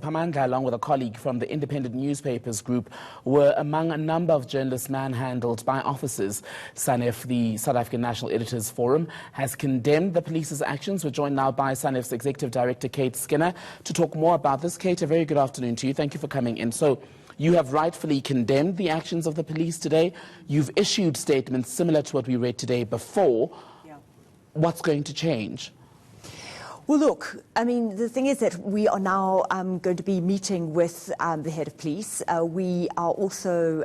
Pamandla, along with a colleague from the independent newspapers group, were among a number of journalists manhandled by officers. Sanef, the South African National Editors Forum, has condemned the police's actions. We're joined now by Sanef's Executive Director, Kate Skinner, to talk more about this. Kate, a very good afternoon to you. Thank you for coming in. So, you have rightfully condemned the actions of the police today. You've issued statements similar to what we read today before. Yeah. What's going to change? Well, look, I mean, the thing is that we are now going to be meeting with the head of police. We are also,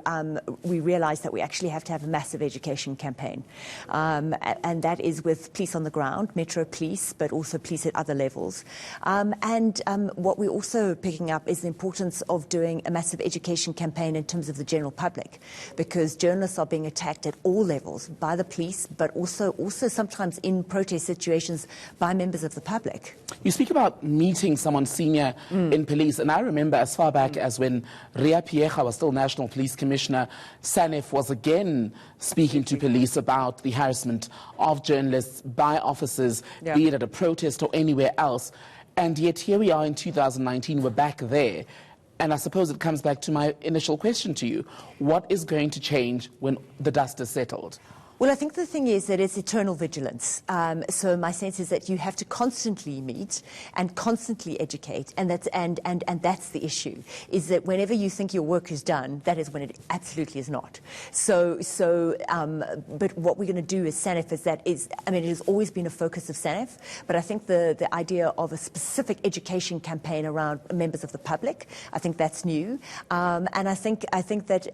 we realise that we actually have to have a massive education campaign. And that is with police on the ground, Metro Police, but also police at other levels. What we're also picking up is the importance of doing a massive education campaign in terms of the general public, because journalists are being attacked at all levels by the police, but also sometimes in protest situations by members of the public. You speak about meeting someone senior in police, and I remember as far back as when Ria Piecha was still National Police Commissioner, Sanef was again speaking to police about the harassment of journalists by officers, be it at a protest or anywhere else. And yet here we are in 2019, we're back there. And I suppose it comes back to my initial question to you. What is going to change when the dust is settled? Well, I think the thing is that it's eternal vigilance. So my sense is that you have to constantly meet and constantly educate, and that's that's the issue. Is that whenever you think your work is done, that is when it absolutely is not. But what we're going to do as Sanef I mean, it has always been a focus of Sanef, but I think the idea of a specific education campaign around members of the public, I think that's new, and I think that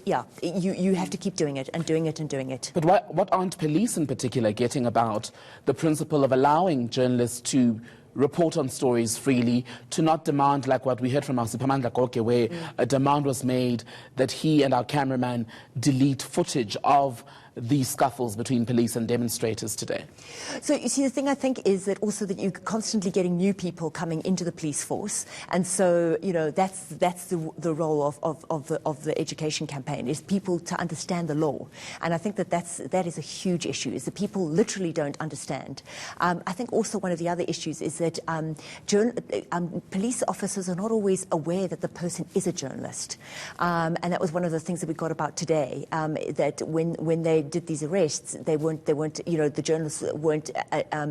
you have to keep doing it and doing it and doing it. But what aren't police in particular getting about the principle of allowing journalists to report on stories freely, to not demand, like what we heard from Pamandla Koke, where a demand was made that he and our cameraman delete footage of these scuffles between police and demonstrators today? So you see, the thing I think is that also that you're constantly getting new people coming into the police force, and so that's the role of the education campaign, is people to understand the law, and I think that is a huge issue, is that people literally don't understand. I think also one of the other issues is that police officers are not always aware that the person is a journalist, and that was one of the things that we got about today, that when they did these arrests, they weren't the journalists weren't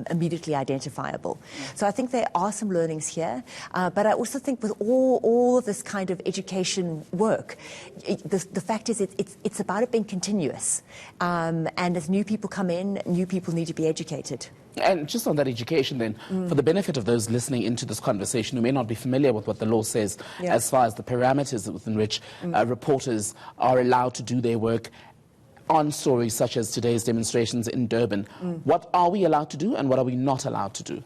immediately identifiable. So I think there are some learnings here, but I also think with all of this kind of education work, the fact is it's about it being continuous, and as new people come in, new people need to be educated. And just on that education then, for the benefit of those listening into this conversation who may not be familiar with what the law says as far as the parameters within which reporters are allowed to do their work on stories such as today's demonstrations in Durban, what are we allowed to do and what are we not allowed to do?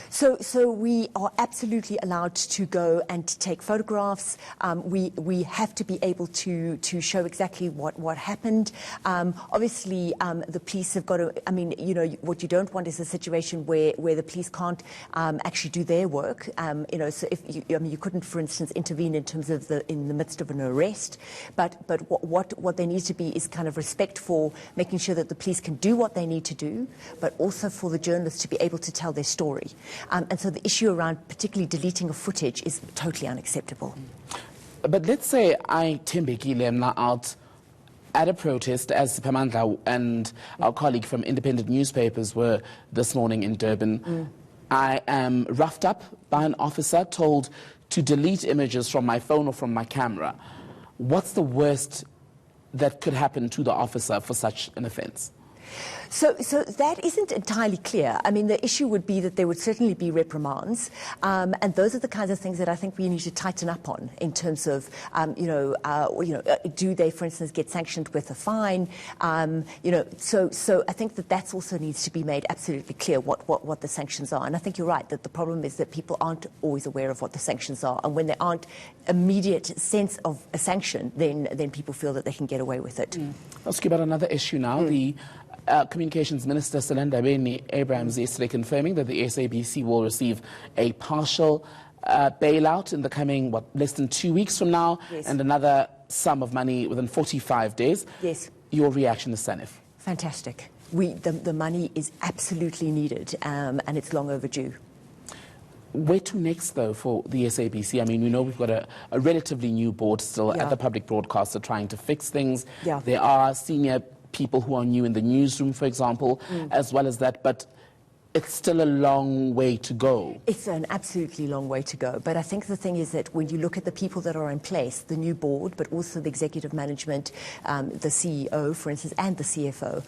So we are absolutely allowed to go and take photographs. We have to be able to show exactly what happened. Obviously, the police have got to. I mean, what you don't want is a situation where the police can't actually do their work. So if you couldn't, for instance, intervene in terms of in the midst of an arrest. But what there needs to be is kind of respect for making sure that the police can do what they need to do, but also for the journalists to be able to tell their story. And so the issue around particularly deleting of footage is totally unacceptable. But let's say I, Tembekile, am now out at a protest, as Pamandla and our colleague from independent newspapers were this morning in Durban. I am roughed up by an officer, told to delete images from my phone or from my camera. What's the worst that could happen to the officer for such an offence? So that isn't entirely clear. I mean, the issue would be that there would certainly be reprimands, and those are the kinds of things that I think we need to tighten up on in terms of, do they, for instance, get sanctioned with a fine? So I think that also needs to be made absolutely clear what the sanctions are. And I think you're right that the problem is that people aren't always aware of what the sanctions are, and when there aren't immediate sense of a sanction, then people feel that they can get away with it. I'll ask you about another issue now. The Communications Minister Beni Abrahams yesterday confirming that the SABC will receive a partial bailout in the coming, less than 2 weeks from now, and another sum of money within 45 days. Yes. Your reaction is, Sanef? Fantastic. The money is absolutely needed, and it's long overdue. Where to next, though, for the SABC? I mean, we know we've got a relatively new board still at the public broadcaster trying to fix things. Yeah. There are senior people who are new in the newsroom, for example, as well as that, but it's still a long way to go. It's an absolutely long way to go. But I think the thing is that when you look at the people that are in place, the new board, but also the executive management, the CEO, for instance, and the CFO,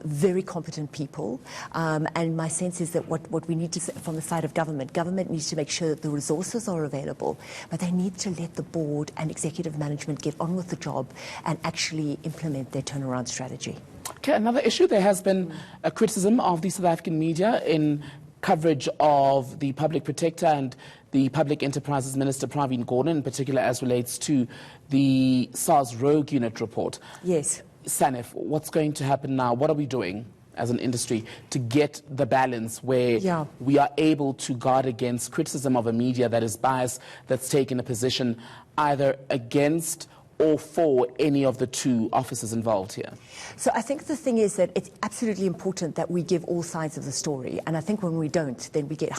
very competent people. And my sense is that what we need to, from the side of government needs to make sure that the resources are available, but they need to let the board and executive management get on with the job and actually implement their turnaround strategy. Okay, another issue, there has been a criticism of the South African media in coverage of the public protector and the Public Enterprises Minister Pravin Gordhan, in particular as relates to the SARS Rogue Unit report. Yes. Sanef, what's going to happen now? What are we doing as an industry to get the balance where we are able to guard against criticism of a media that is biased, that's taken a position either against or for any of the two officers involved here? So I think the thing is that it's absolutely important that we give all sides of the story, and I think when we don't, then we get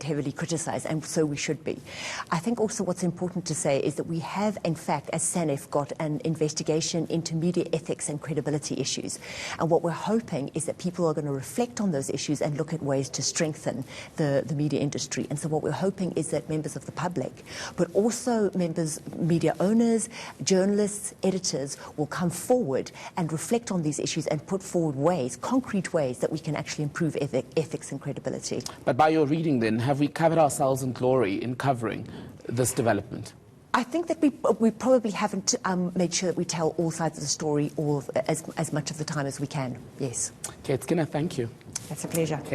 heavily criticized, and so we should be. I think also what's important to say is that we have, in fact, as Sanef, got an investigation into media ethics and credibility issues, and what we're hoping is that people are going to reflect on those issues and look at ways to strengthen the media industry. And so what we're hoping is that members of the public, but also media owners, journalists, editors will come forward and reflect on these issues and put forward ways, concrete ways, that we can actually improve ethics and credibility. But by your reading then, have we covered ourselves in glory in covering this development? I think that we probably haven't made sure that we tell all sides of the story as much of the time as we can, yes. Kate Skinner, thank you. That's a pleasure. Kate.